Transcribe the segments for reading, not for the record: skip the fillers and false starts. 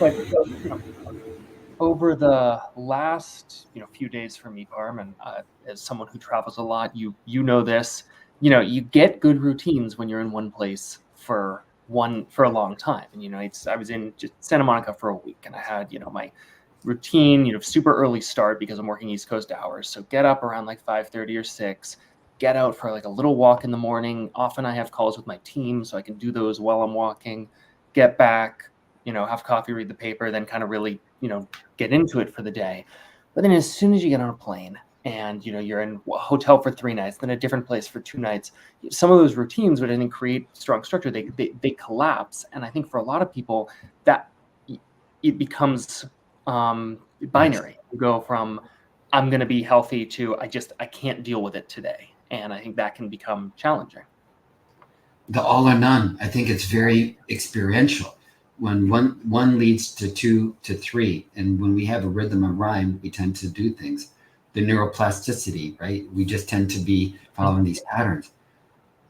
But over the last few days for me, Parm, and as someone who travels a lot, you know this. You get good routines when you're in one place for a long time. And I was in just Santa Monica for a week, and I had my routine, super early start because I'm working East Coast hours. So get up around like 5:30 or 6, get out for like a little walk in the morning. Often I have calls with my team, so I can do those while I'm walking. Get back, have coffee, read the paper, then kind of really, get into it for the day. But then as soon as you get on a plane and you're in a hotel for 3 nights, then a different place for 2 nights, some of those routines would then create strong structure. They collapse, and I think for a lot of people that it becomes binary. You go from I'm going to be healthy to I can't deal with it today, and I think that can become challenging. The all or none. I think it's very experiential. When one leads to two to three, and when we have a rhythm of rhyme, we tend to do things. The neuroplasticity, right? We just tend to be following these patterns.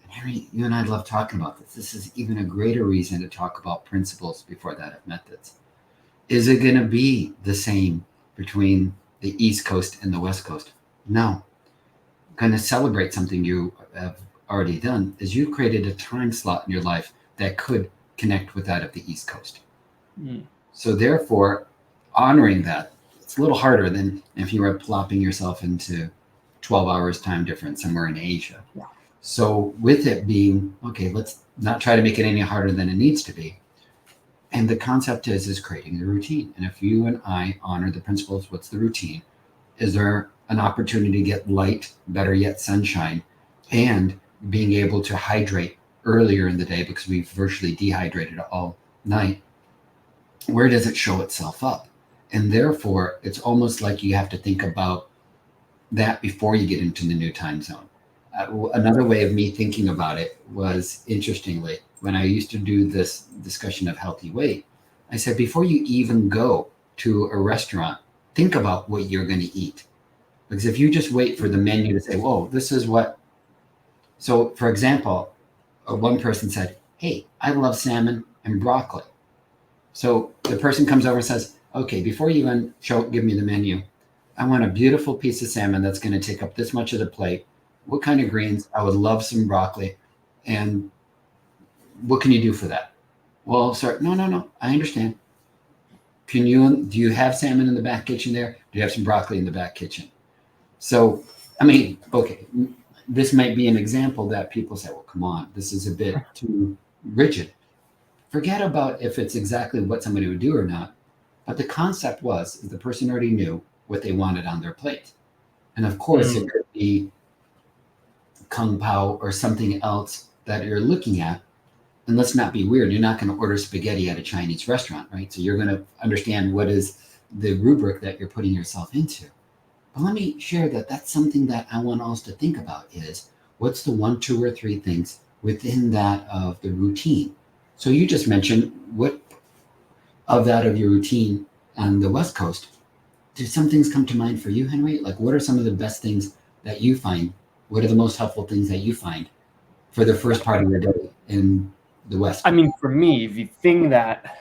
And Henry, you and I love talking about this. This is even a greater reason to talk about principles before that of methods. Is it going to be the same between the East Coast and the West Coast? No. Going to celebrate something you have already done is you've created a time slot in your life that could connect with that of the East Coast. So therefore, honoring that, it's a little harder than if you were plopping yourself into 12 hours time difference somewhere in Asia. Yeah. So with it being, okay, let's not try to make it any harder than it needs to be. And the concept is creating the routine. And if you and I honor the principles, what's the routine? Is there an opportunity to get light, better yet sunshine, and being able to hydrate earlier in the day because we've virtually dehydrated all night? Where does it show itself up? And therefore, it's almost like you have to think about that before you get into the new time zone. Another way of me thinking about it was, interestingly, when I used to do this discussion of healthy weight, I said, before you even go to a restaurant, think about what you're going to eat. Because if you just wait for the menu to say, whoa, this is what. So, for example, one person said, hey, I love salmon and broccoli. So the person comes over and says, okay, before you even give me the menu, I want a beautiful piece of salmon that's going to take up this much of the plate. What kind of greens? I would love some broccoli. And what can you do for that? Well, sir, no, I understand. Do you have salmon in the back kitchen there? Do you have some broccoli in the back kitchen? So, I mean, okay, this might be an example that people say, well, come on, this is a bit too rigid. Forget about if it's exactly what somebody would do or not. But the concept was the person already knew what they wanted on their plate. And of course, it could be Kung Pao or something else that you're looking at. And let's not be weird. You're not going to order spaghetti at a Chinese restaurant, right? So you're going to understand what is the rubric that you're putting yourself into. But let me share that that's something that I want us to think about is what's the 1, 2, or 3 things within that of the routine. So you just mentioned what of that of your routine on the West Coast. Do some things come to mind for you, Henry? Like what are some of the best things that you find? What are the most helpful things that you find for the first part of your day in the West? I mean, for me, the thing that,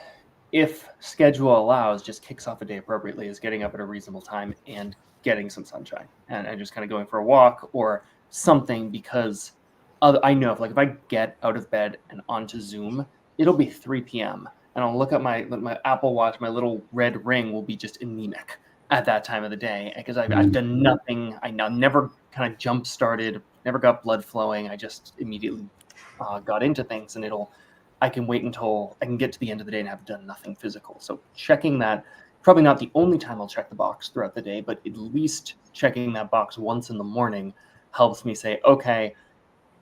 if schedule allows, just kicks off a day appropriately is getting up at a reasonable time and getting some sunshine and just kind of going for a walk or something, because I know if I get out of bed and onto Zoom, it'll be 3 p.m. and I'll look at my Apple Watch, my little red ring will be just anemic at that time of the day because I've done nothing. I never kind of jump started, never got blood flowing. I just immediately got into things, and I can wait until I can get to the end of the day and have done nothing physical. So checking that, probably not the only time I'll check the box throughout the day, but at least checking that box once in the morning helps me say, okay,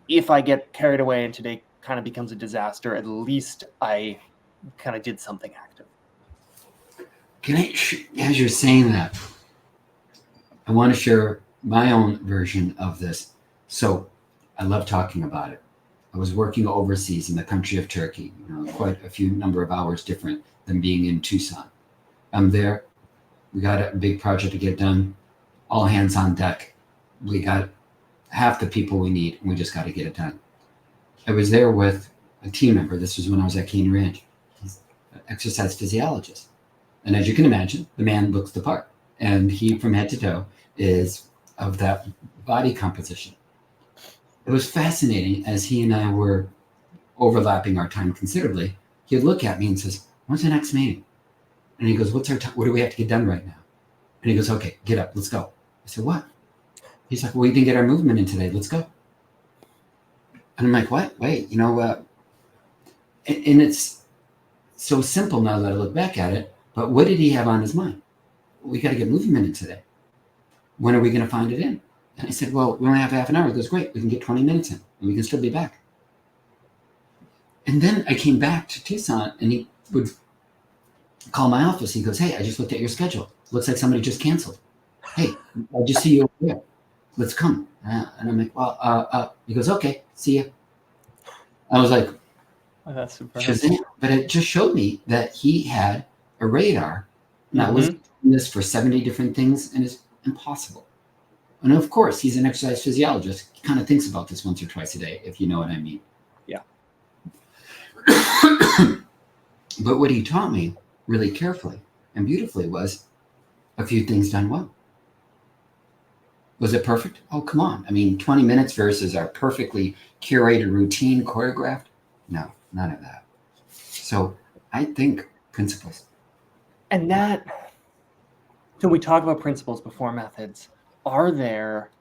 if I get carried away and today kind of becomes a disaster, at least I kind of did something active. As you're saying that, I want to share my own version of this. So I love talking about it. I was working overseas in the country of Turkey, quite a few number of hours different than being in Tucson. I'm there. We got a big project to get done. All hands on deck. We got half the people we need, and we just got to get it done. I was there with a team member. This was when I was at Cane Ranch. He's an exercise physiologist. And as you can imagine, the man looks the part. And he, from head to toe, is of that body composition. It was fascinating as he and I were overlapping our time considerably. He'd look at me and says, "When's the next meeting?" And he goes, "What's our time? What do we have to get done right now?" And he goes, "Okay, get up, let's go." I said, "What?" He's like, "Well, we didn't get our movement in today. Let's go." And I'm like, "What? Wait, and it's so simple now that I look back at it. But what did he have on his mind? We got to get movement in today. When are we going to find it in? And I said, "Well, we only have half an hour." He goes, "Great, we can get 20 minutes in and we can still be back." And then I came back to Tucson and he would call my office. He goes, "Hey, I just looked at your schedule. Looks like somebody just canceled. Hey, I just see you over there. Let's come." And I'm like, "Well, he goes, "Okay, see you." I was like, Oh, that's super. Shazam. But it just showed me that he had a radar. And I was doing this for 70 different things, and it's impossible. And of course, he's an exercise physiologist. He kind of thinks about this once or twice a day, if you know what I mean. Yeah. But what he taught me really carefully and beautifully was a few things done well. Was it perfect? Oh, come on. I mean, 20 minutes versus our perfectly curated routine choreographed? No, none of that. So I think principles. And so we talk about principles before methods. Are there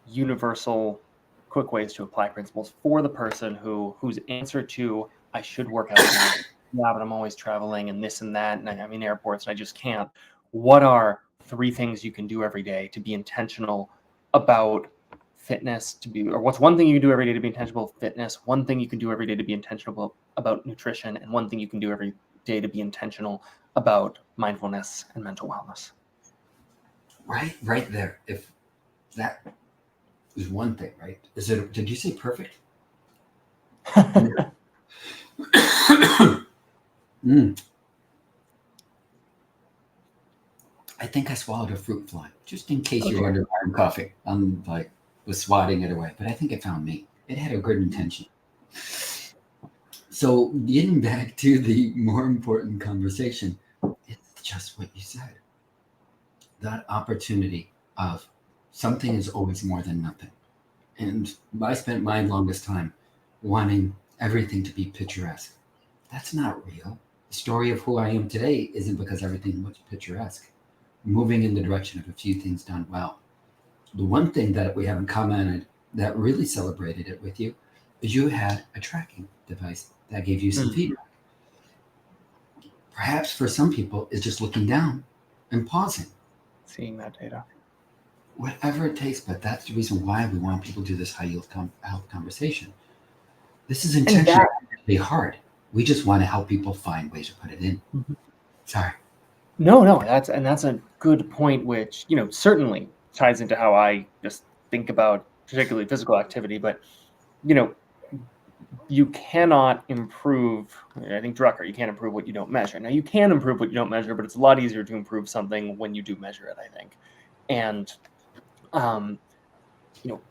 universal quick ways to apply principles for the person whose answer to "I should work out now, yeah, but I'm always traveling and this and that, and I'm in airports and I just can't"? What are 3 things you can do every day to be intentional about fitness, or what's one thing you can do every day to be intentional about fitness, one thing you can do every day to be intentional about nutrition, and one thing you can do every day to be intentional about mindfulness and mental wellness? Right there. If that is one thing, right? Did you say perfect? I think I swallowed a fruit fly, just in case you were wondering why I'm coughing. I'm like, was swatting it away, but I think it found me. It had a good intention. So getting back to the more important conversation, it's just what you said. That opportunity of something is always more than nothing. And I spent my longest time wanting everything to be picturesque. That's not real. The story of who I am today isn't because everything was picturesque. Moving in the direction of a few things done well. The one thing that we haven't commented that really celebrated it with you is you had a tracking device that gave you some feedback. Perhaps for some people, it's just looking down and pausing. Seeing that data. Whatever it takes, but that's the reason why we want people to do this high yield health conversation. This is intentionally hard. We just want to help people find ways to put it in. Sorry. No, that's a good point, which certainly ties into how I just think about particularly physical activity. But you cannot improve. I think Drucker, you can't improve what you don't measure. Now you can improve what you don't measure, but it's a lot easier to improve something when you do measure it, I think. And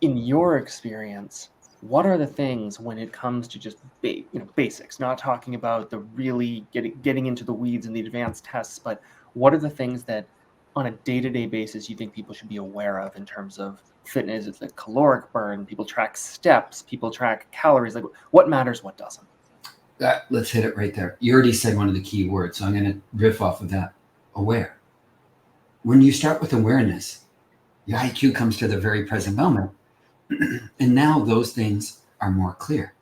in your experience, what are the things when it comes to just basics, not talking about the really getting into the weeds and the advanced tests, but what are the things that on a day-to-day basis you think people should be aware of in terms of fitness? It's like caloric burn, people track steps, people track calories, like what matters, what doesn't? Let's hit it right there. You already said one of the key words, so I'm going to riff off of that. Aware. When you start with awareness, your IQ comes to the very present moment. And now those things are more clear.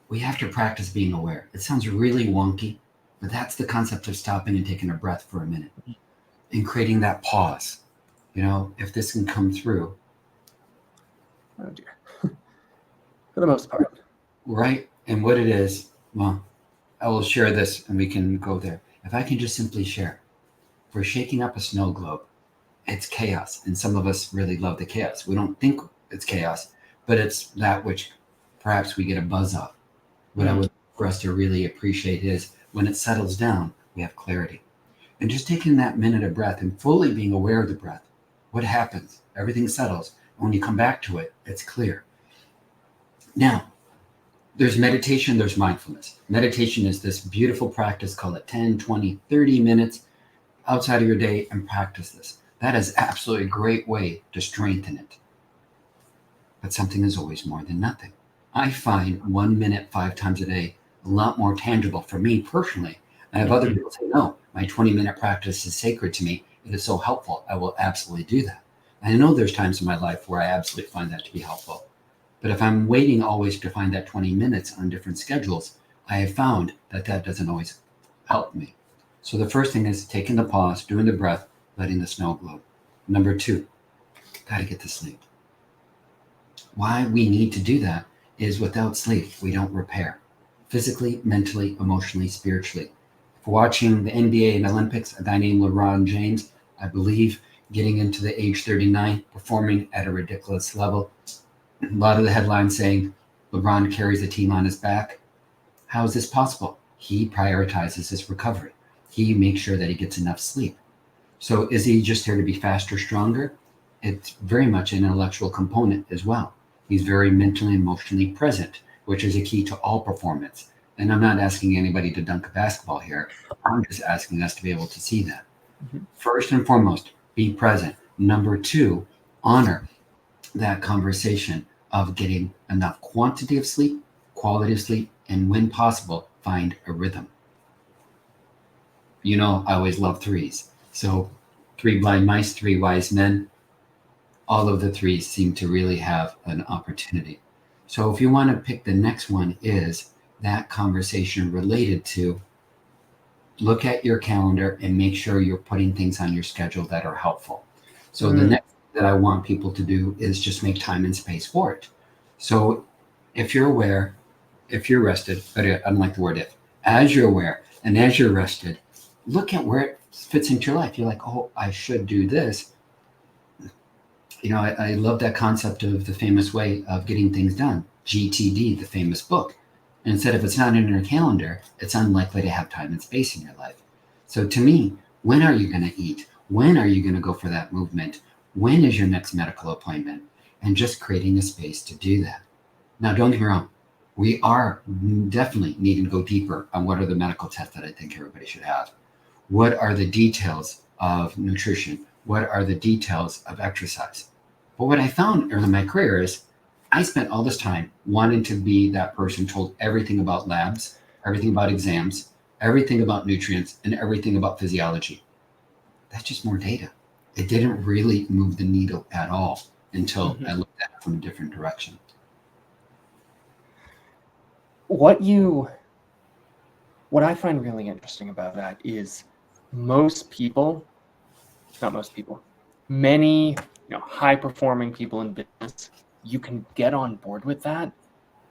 We have to practice being aware. It sounds really wonky, but that's the concept of stopping and taking a breath for a minute and creating that pause. If this can come through. Oh dear. For the most part. Right. And what it is, well, I will share this and we can go there. If I can just simply share, we're shaking up a snow globe. It's chaos, and some of us really love the chaos. We don't think it's chaos, but it's that which perhaps we get a buzz off. What I would like for us to really appreciate is when it settles down, we have clarity. And just taking that minute of breath and fully being aware of the breath, what happens? Everything settles. And when you come back to it, it's clear. Now, There's meditation, there's mindfulness. Meditation is this beautiful practice, call it 10, 20, 30 minutes outside of your day and practice this. That is absolutely a great way to strengthen it. But something is always more than nothing. I find 1 minute 5 times a day a lot more tangible for me personally. I have other people say, no, my 20-minute practice is sacred to me. It is so helpful. I will absolutely do that. And I know there's times in my life where I absolutely find that to be helpful. But if I'm waiting always to find that 20 minutes on different schedules, I have found that that doesn't always help me. So the first thing is taking the pause, doing the breath, letting the snow globe. Number 2, got to get to sleep. Why we need to do that is without sleep, we don't repair physically, mentally, emotionally, spiritually. If we're watching the NBA and Olympics, a guy named LeBron James, I believe, getting into the age 39, performing at a ridiculous level. A lot of the headlines saying LeBron carries the team on his back. How is this possible? He prioritizes his recovery. He makes sure that he gets enough sleep. So is he just here to be faster, stronger? It's very much an intellectual component as well. He's very mentally, emotionally present, which is a key to all performance. And I'm not asking anybody to dunk a basketball here. I'm just asking us to be able to see that. First and foremost, be present. Number 2, honor that conversation of getting enough quantity of sleep, quality of sleep, and when possible, find a rhythm. You know, I always love threes. So 3 blind mice, 3 wise men, all of the 3 seem to really have an opportunity. So if you want to pick the next one is that conversation related to look at your calendar and make sure you're putting things on your schedule that are helpful. So the next that I want people to do is just make time and space for it. So if you're aware, if you're rested, but I don't like the word if, as you're aware and as you're rested, look at where it fits into your life. You're like, oh, I should do this. You know, I love that concept of the famous way of getting things done, GTD, the famous book. And instead, if it's not in your calendar, it's unlikely to have time and space in your life. So to me, when are you going to eat? When are you going to go for that movement? When is your next medical appointment? And just creating a space to do that. Now, don't get me wrong. We are definitely needing to go deeper on what are the medical tests that I think everybody should have. What are the details of nutrition? What are the details of exercise? But what I found early in my career is I spent all this time wanting to be that person told everything about labs, everything about exams, everything about nutrients, and everything about physiology. That's just more data. It didn't really move the needle at all until I looked at it from a different direction. What I find really interesting about that is many high performing people in business, you can get on board with that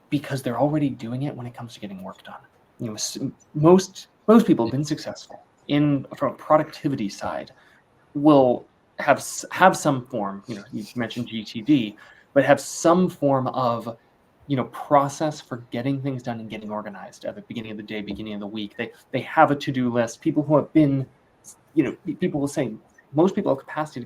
because they're already doing it when it comes to getting work done. Most people have been successful from a productivity side will have some form, you mentioned GTD, but have some form of process for getting things done and getting organized at the beginning of the day, beginning of the week. They have a to-do list. People who have been, people will say most people have capacity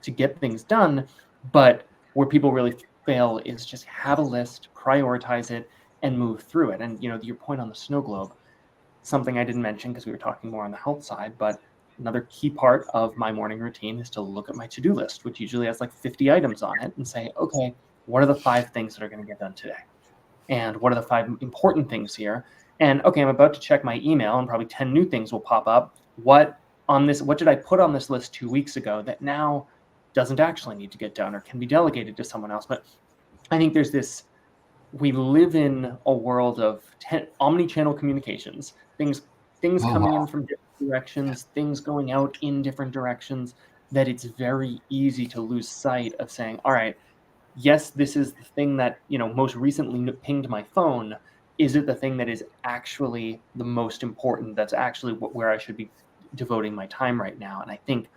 to get things done, but where people really fail is just have a list, prioritize it, and move through it. And your point on the snow globe, something I didn't mention because we were talking more on the health side, but another key part of my morning routine is to look at my to-do list, which usually has like 50 items on it, and say, okay, what are the 5 things that are going to get done today? And what are the 5 important things here? And okay, I'm about to check my email and probably 10 new things will pop up. What did I put on this list 2 weeks ago that now doesn't actually need to get done or can be delegated to someone else? But I think we live in a world of omni-channel communications, things coming in from different directions, things going out in different directions, that it's very easy to lose sight of saying, all right, yes, this is the thing that, most recently pinged my phone. Is it the thing that is actually the most important? That's actually where I should be devoting my time right now. And I think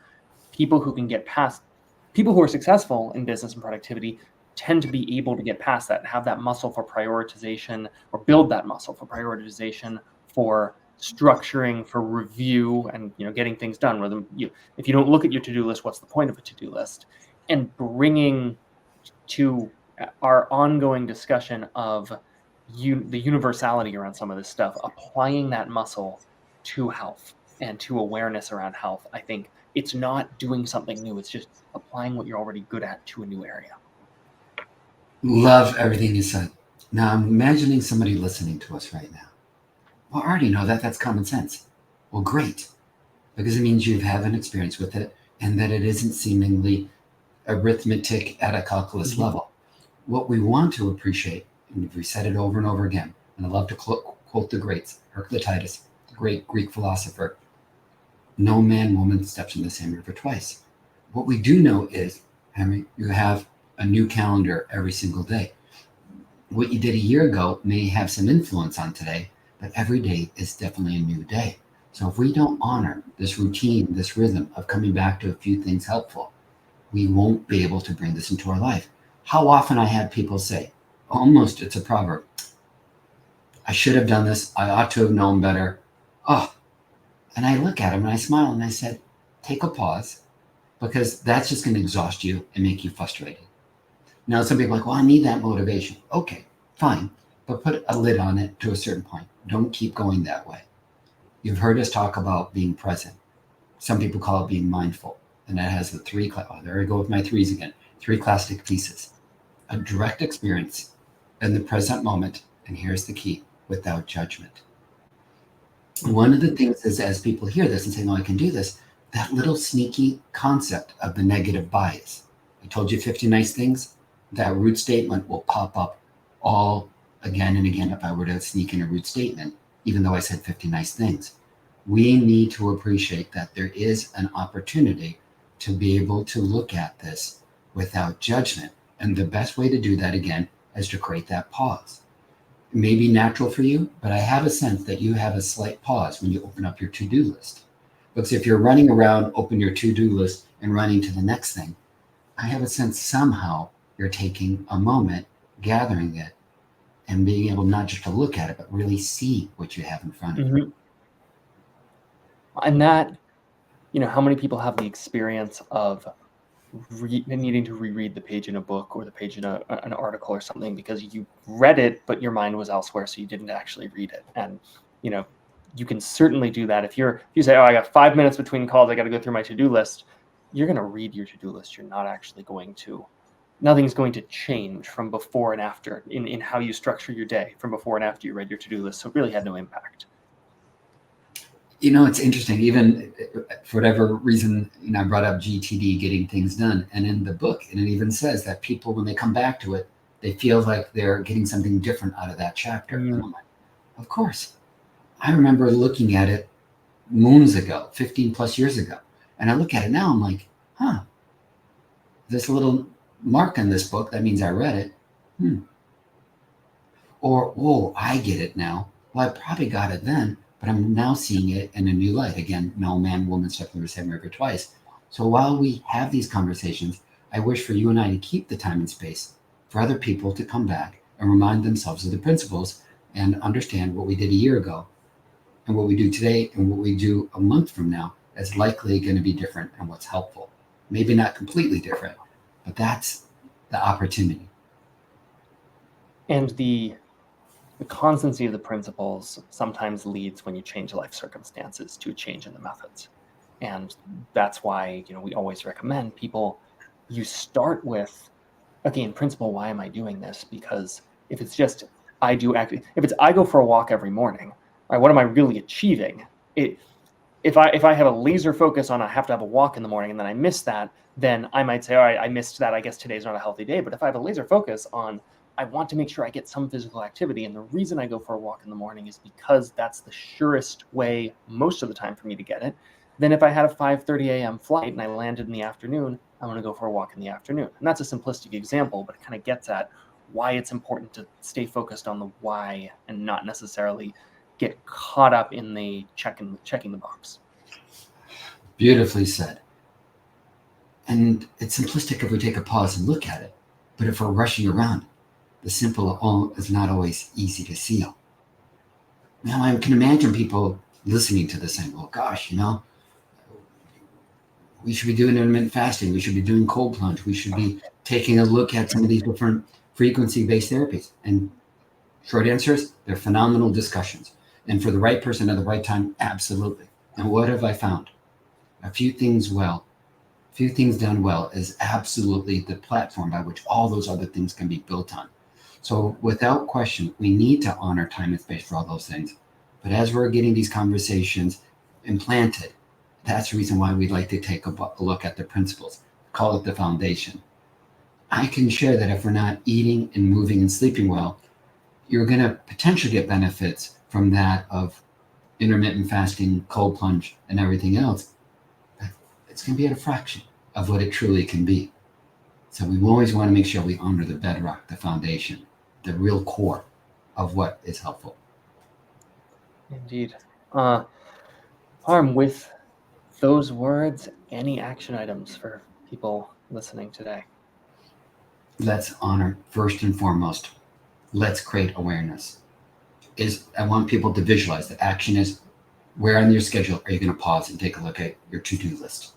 people who are successful in business and productivity tend to be able to get past that and have that muscle for prioritization, or build that muscle for prioritization, for structuring, for review, and getting things done. If you don't look at your to-do list, what's the point of a to-do list? And bringing to our ongoing discussion of the universality around some of this stuff, applying that muscle to health and to awareness around health. I think it's not doing something new. It's just applying what you're already good at to a new area. Love everything you said. Now I'm imagining somebody listening to us right now. Well, I already know that. That's common sense. Well, great. Because it means you have an experience with it and that it isn't seemingly arithmetic at a calculus level. What we want to appreciate, and we've said it over and over again, and I love to quote the greats, Heraclitus, the great Greek philosopher, no man, woman steps in the same river twice. What we do know is, Henry, you have a new calendar every single day. What you did a year ago may have some influence on today, but every day is definitely a new day. So if we don't honor this routine, this rhythm of coming back to a few things helpful, we won't be able to bring this into our life. How often I had people say, almost it's a proverb, I should have done this. I ought to have known better. Oh, and I look at them and I smile and I said, take a pause, because that's just going to exhaust you and make you frustrated. Now, some people are like, well, I need that motivation. Okay, fine, but put a lid on it to a certain point. Don't keep going that way. You've heard us talk about being present. Some people call it being mindful. And that has the three, there I go with my threes again, three classic pieces. A direct experience in the present moment, and here's the key, without judgment. One of the things is, as people hear this and say, no, I can do this, that little sneaky concept of the negative bias. I told you 50 nice things. That root statement will pop up all again and again if I were to sneak in a root statement, even though I said 50 nice things. We need to appreciate that there is an opportunity to be able to look at this without judgment. And the best way to do that, again, is to create that pause. It may be natural for you, but I have a sense that you have a slight pause when you open up your to-do list. Because if you're running around, open your to-do list and running to the next thing, I have a sense somehow you're taking a moment, gathering it, and being able not just to look at it, but really see what you have in front of you. And that, how many people have the experience of needing to reread the page in a book or the page in an article or something because you read it, but your mind was elsewhere, so you didn't actually read it. And, you can certainly do that. If you say, oh, I got 5 minutes between calls, I got to go through my to-do list, you're going to read your to-do list. You're not actually going to. Nothing's going to change from before and after in how you structure your day from before and after you read your to-do list. So it really had no impact. It's interesting, even for whatever reason, I brought up GTD, getting things done. And in the book, and it even says that people, when they come back to it, they feel like they're getting something different out of that chapter. And I'm like, of course. I remember looking at it moons ago, 15 plus years ago. And I look at it now, I'm like, this little mark on this book, that means I read it. Or, whoa, I get it now. Well, I probably got it then, but I'm now seeing it in a new light. Again, no man, woman step in the same river twice. So while we have these conversations, I wish for you and I to keep the time and space for other people to come back and remind themselves of the principles and understand what we did a year ago and what we do today and what we do a month from now is likely going to be different and what's helpful. Maybe not completely different, but that's the opportunity. And the constancy of the principles sometimes leads, when you change life circumstances, to a change in the methods. And that's why, we always recommend people, you start with, again, principle, why am I doing this? Because if it's just, if it's I go for a walk every morning, all right, what am I really achieving? If I have a laser focus on I have to have a walk in the morning and then I miss that, then I might say, all right, I missed that. I guess today's not a healthy day. But if I have a laser focus on I want to make sure I get some physical activity, and the reason I go for a walk in the morning is because that's the surest way most of the time for me to get it, then if I had a 5:30 a.m. flight and I landed in the afternoon, I want to go for a walk in the afternoon. And that's a simplistic example, but it kind of gets at why it's important to stay focused on the why and not necessarily get caught up in the checking the box. Beautifully said. And it's simplistic if we take a pause and look at it. But if we're rushing around, the simple is not always easy to see. Now, I can imagine people listening to this saying, well, gosh, we should be doing intermittent fasting. We should be doing cold plunge. We should be taking a look at some of these different frequency-based therapies. And Short answer is they're phenomenal discussions. And for the right person at the right time, absolutely. And what have I found? A few things well, a few things done well is absolutely the platform by which all those other things can be built on. So without question, we need to honor time and space for all those things. But as we're getting these conversations implanted, that's the reason why we'd like to take a look at the principles, call it the foundation. I can share that if we're not eating and moving and sleeping well, you're going to potentially get benefits from that of intermittent fasting, cold plunge, and everything else. But it's going to be at a fraction of what it truly can be. So we always want to make sure we honor the bedrock, the foundation, the real core of what is helpful. Indeed. Harm, with those words, any action items for people listening today? Let's honor first and foremost. Let's create awareness. I want people to visualize that action is where on your schedule are you going to pause and take a look at your to-do list?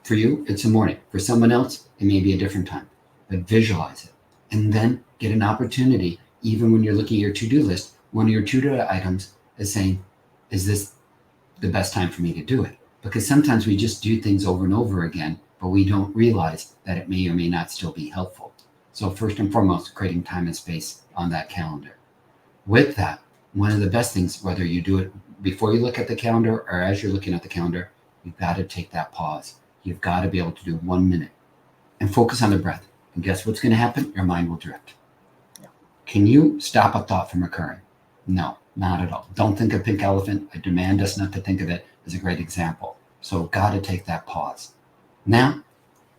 For you, it's the morning. For someone else, it may be a different time. But visualize it. And then get an opportunity, even when you're looking at your to-do list, one of your to-do items is saying, is this the best time for me to do it? Because sometimes we just do things over and over again, but we don't realize that it may or may not still be helpful. So first and foremost, creating time and space on that calendar. With that, one of the best things, whether you do it before you look at the calendar or as you're looking at the calendar, you've got to take that pause. You've got to be able to do 1 minute and focus on the breath. And guess what's going to happen? Your mind will drift. Yeah. Can you stop a thought from occurring? No, not at all. Don't think of pink elephant. I demand us not to think of it as a great example. So got to take that pause. Now,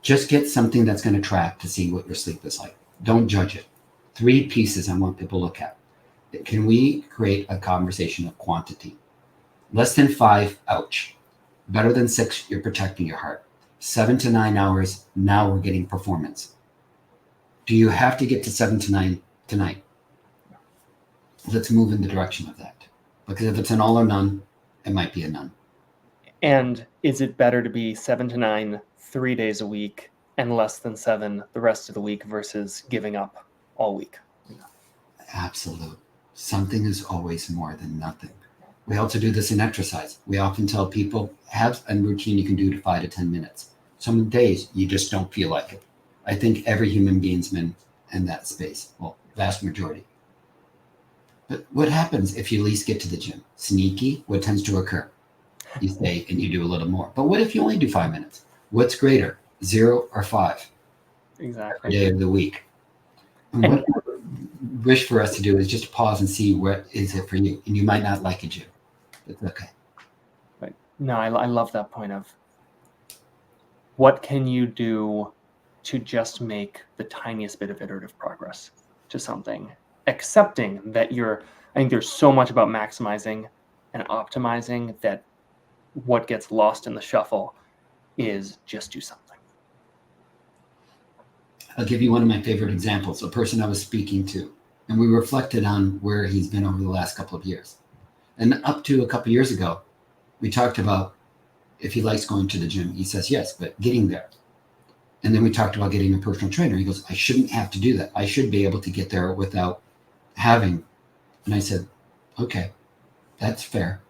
just get something that's going to track to see what your sleep is like. Don't judge it. 3 pieces I want people to look at. Can we create a conversation of quantity? Less than 5, ouch. Better than 6, you're protecting your heart. 7 to 9 hours, now we're getting performance. Do you have to get to 7 to 9 tonight? Let's move in the direction of that. Because if it's an all or none, it might be a none. And is it better to be 7 to 9, 3 days a week, and less than 7 the rest of the week versus giving up all week? Absolute. Something is always more than nothing. We also do this in exercise. We often tell people, have a routine you can do to 5 to 10 minutes. Some days you just don't feel like it. I think every human being's been in that space. Well, vast majority. But what happens if you at least get to the gym? Sneaky, what tends to occur? You stay and you do a little more. But what if you only do 5 minutes? What's greater, 0 or 5? Exactly. Every day of the week. And what I wish for us to do is just pause and see what is it for you. And you might not like a gym. It's okay. But no, I love that point of what can you do to just make the tiniest bit of iterative progress to something, accepting that I think there's so much about maximizing and optimizing that what gets lost in the shuffle is just do something. I'll give you one of my favorite examples, a person I was speaking to, and we reflected on where he's been over the last couple of years. And up to a couple of years ago, we talked about if he likes going to the gym. He says yes, but getting there. And then we talked about getting a personal trainer. He goes, I shouldn't have to do that. I should be able to get there without having. And I said, okay, that's fair,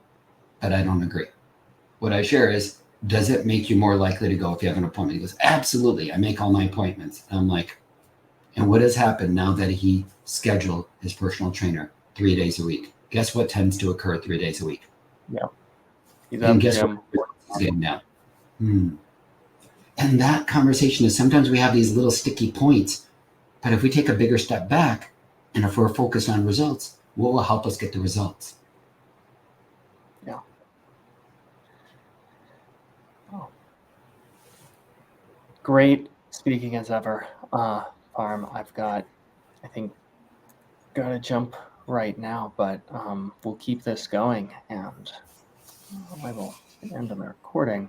but I don't agree. What I share is, does it make you more likely to go if you have an appointment? He goes, absolutely. I make all my appointments. And I'm like, and what has happened now that he scheduled his personal trainer 3 days a week? Guess what tends to occur 3 days a week? Yeah. And guess what he's doing now? And that conversation is sometimes we have these little sticky points, but if we take a bigger step back and if we're focused on results, what will help us get the results? Yeah. Oh. Great speaking as ever. Param, I've got, I think, got to jump right now, but we'll keep this going and I will end the recording.